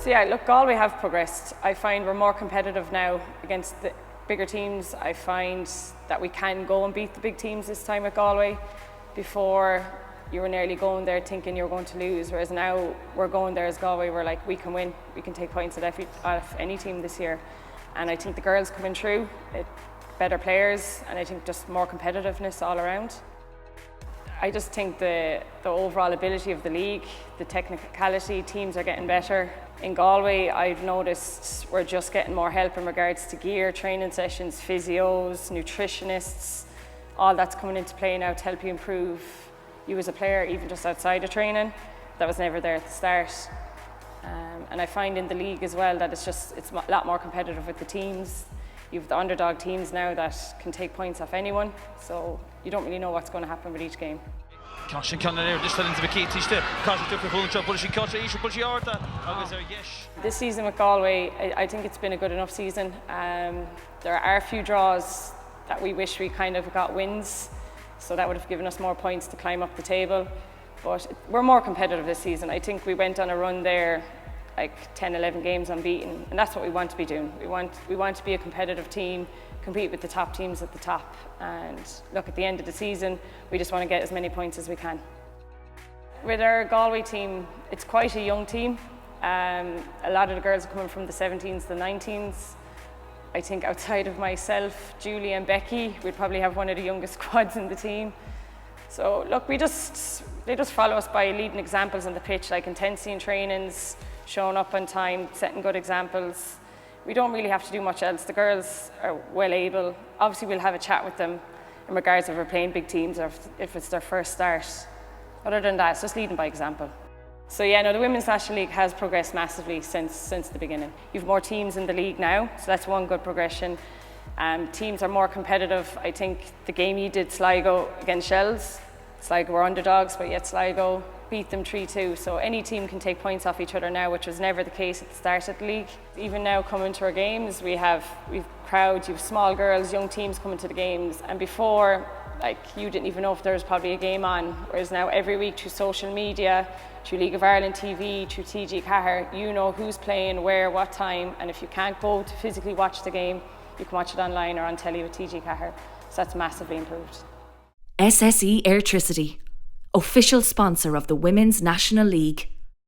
So yeah, look, Galway have progressed. I find we're more competitive now against the bigger teams. I find that we can go and beat the big teams this time at Galway. Before, you were nearly going there thinking you were going to lose, whereas now we're going there as Galway, we're like, we can win, we can take points off any team this year. And I think the girls coming through, better players, and I think just more competitiveness all around. I just think the overall ability of the league, the technicality, teams are getting better. In Galway, I've noticed we're just getting more help in regards to gear, training sessions, physios, nutritionists. All that's coming into play now to help you improve you as a player, even just outside of training. That was never there at the start. And I find in the league as well that it's a lot more competitive with the teams. You've the underdog teams now that can take points off anyone, so you don't really know what's going to happen with each game. Caution Conor this Lynsey McKey teiste caution to full job but she caught it but she ordered This season with Galway, I think it's been a good enough season. There are a few draws that we wish we kind of got wins, so that would have given us more points to climb up the table, but we're more competitive this season. I think we went on a run there like 10-11 games unbeaten, and that's what we want to be doing. We want to be a competitive team, compete with the top teams at the top, and look, at the end of the season we just want to get as many points as we can. With our Galway team, it's quite a young team. A lot of the girls are coming from the 17s, the 19s. I think outside of myself, Julie and Becky, we'd probably have one of the youngest squads in the team. So look, they just follow us by leading examples on the pitch, like intensity in trainings, showing up on time, setting good examples. We don't really have to do much else. The girls are well able. Obviously we'll have a chat with them in regards if we're playing big teams or if it's their first start. Other than that, it's just leading by example. So yeah, no, the Women's National League has progressed massively since the beginning. You've more teams in the league now, so that's one good progression. Teams are more competitive. I think the game you did Sligo against Shells, Sligo were underdogs, but yet Sligo beat them 3-2. So any team can take points off each other now, which was never the case at the start of the league. Even now coming to our games, we've crowds, you've small girls, young teams coming to the games, and before, like, you didn't even know if there was probably a game on, whereas now every week through social media, through League of Ireland TV, through TG4, you know who's playing, where, what time, and if you can't go to physically watch the game, you can watch it online or on telly with TG4. So that's massively improved. SSE Airtricity, official sponsor of the Women's National League.